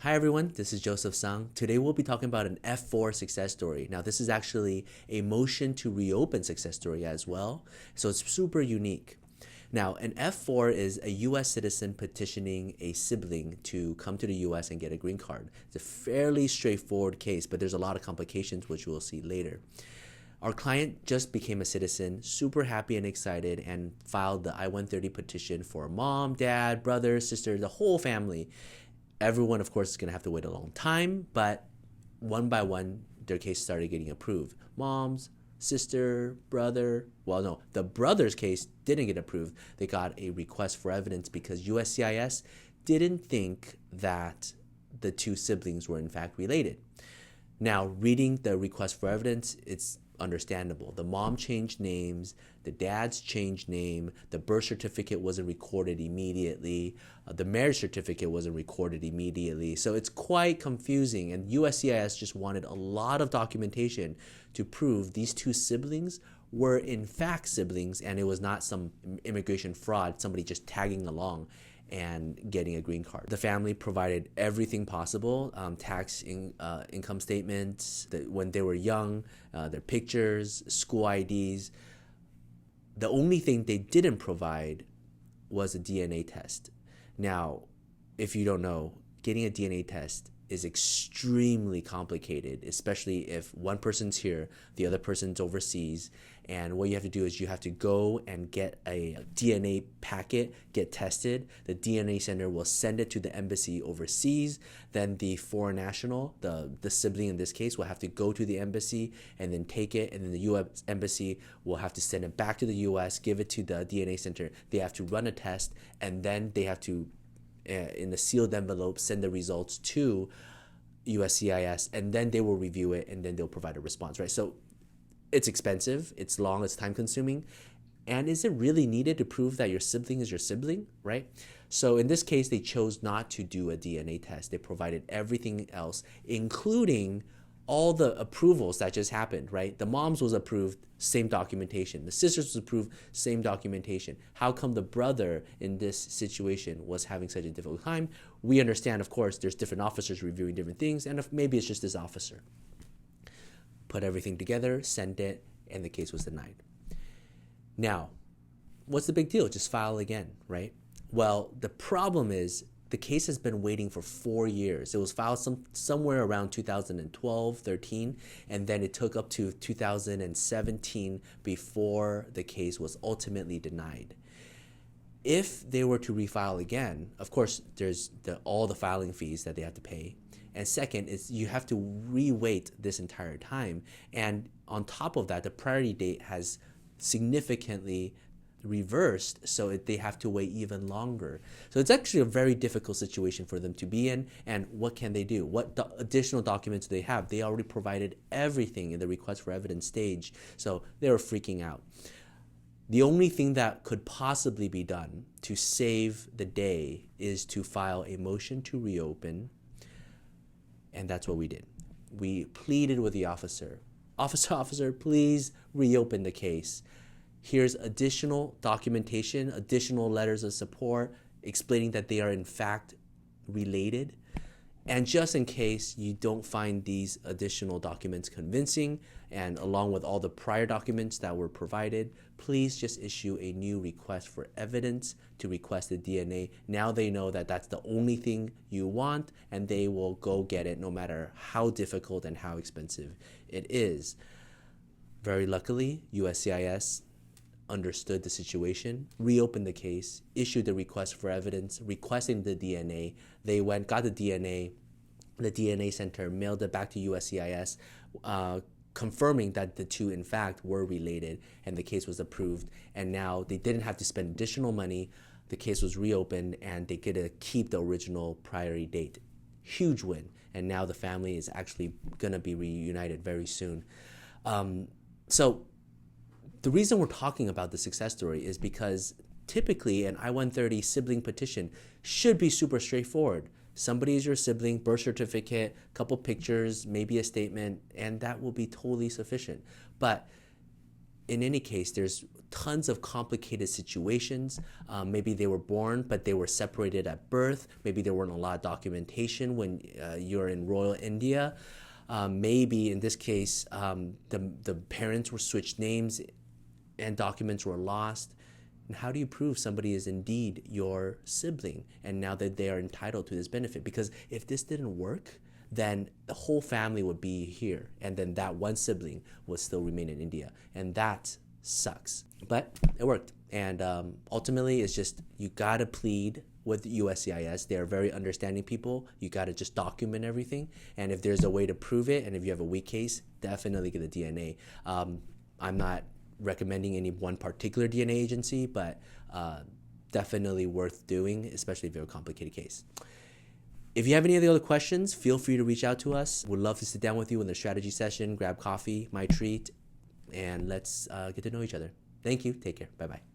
Hi everyone, this is Joseph Sang. Today we'll be talking about an F4 success story. Now this is actually a motion to reopen success story as well, so it's super unique. Now an F4 is a US citizen petitioning a sibling to come to the US and get a green card. It's a fairly straightforward case, but there's a lot of complications which we'll see later. Our client just became a citizen, super happy and excited, and filed the I-130 petition for mom, dad, brother, sister, the whole family. Everyone, of course, is going to have to wait a long time, but one by one, their case started getting approved. Mom's, sister, brother. Well, no, the brother's case didn't get approved. They got a request for evidence because USCIS didn't think that the two siblings were in fact related. Now, reading the request for evidence, it's understandable. The mom changed names, the dad's changed name, the birth certificate wasn't recorded immediately, the marriage certificate wasn't recorded immediately. So it's quite confusing, and USCIS just wanted a lot of documentation to prove these two siblings were in fact siblings and it was not some immigration fraud, somebody just tagging along and getting a green card. The family provided everything possible, income statements, when they were young, their pictures, school IDs. The only thing they didn't provide was a DNA test. Now, if you don't know, getting a DNA test is extremely complicated, especially if one person's here, the other person's overseas, and what you have to do is you have to go and get a DNA packet, get tested. The DNA center will send it to the embassy overseas. Then the foreign national, the sibling in this case, will have to go to the embassy and then take it, and then the US embassy will have to send it back to the US, give it to the DNA center. They have to run a test, and then they have to in a sealed envelope send the results to USCIS, and then they will review it and then they'll provide a response, right? So it's expensive, it's long, it's time consuming, and is it really needed to prove that your sibling is your sibling, right? So in this case, they chose not to do a DNA test. They provided everything else, including all the approvals that just happened, right? The mom's was approved, same documentation. The sister's was approved, same documentation. How come the brother in this situation was having such a difficult time? We understand, of course, there's different officers reviewing different things, and if maybe it's just this officer. Put everything together, sent it, and the case was denied. Now, what's the big deal? Just file again, right? Well, the problem is the case has been waiting for 4 years. It was filed somewhere around 2012, 13, and then it took up to 2017 before the case was ultimately denied. If they were to refile again, of course, there's all the filing fees that they have to pay. And second is you have to re-wait this entire time. And on top of that, the priority date has significantly reversed, so they have to wait even longer. So it's actually a very difficult situation for them to be in. And what can they do? What additional documents do they have? They already provided everything in the request for evidence stage, so they were freaking out. The only thing that could possibly be done to save the day is to file a motion to reopen, and that's what we did. We pleaded with the officer, officer, please reopen the case. Here's additional documentation, additional letters of support explaining that they are in fact related. And just in case you don't find these additional documents convincing, and along with all the prior documents that were provided, please just issue a new request for evidence to request the DNA. Now they know that that's the only thing you want, and they will go get it no matter how difficult and how expensive it is. Very luckily, USCIS understood the situation, reopened the case, issued the request for evidence, requesting the DNA. They went, got the DNA center mailed it back to USCIS, confirming that the two in fact were related, and the case was approved. And now they didn't have to spend additional money. The case was reopened, and they get to keep the original priority date. Huge win. And now the family is actually gonna be reunited very soon. So the reason we're talking about the success story is because typically an I-130 sibling petition should be super straightforward. Somebody is your sibling, birth certificate, couple pictures, maybe a statement, and that will be totally sufficient. But in any case, there's tons of complicated situations. Maybe they were born, but they were separated at birth. Maybe there weren't a lot of documentation when you're in Royal India. Maybe in this case, the parents were switched names and documents were lost. And how do you prove somebody is indeed your sibling and now that they are entitled to this benefit? Because if this didn't work, then the whole family would be here, and then that one sibling would still remain in India, and that sucks. But it worked, and ultimately it's just you gotta plead with USCIS. They're very understanding people. You gotta just document everything, and if there's a way to prove it, and if you have a weak case, definitely get the DNA. I'm not recommending any one particular DNA agency, but definitely worth doing, especially if you have a complicated case. If you have any other questions, feel free to reach out to us. We'd love to sit down with you in the strategy session, grab coffee, my treat, and let's get to know each other. Thank you. Take care. Bye-bye.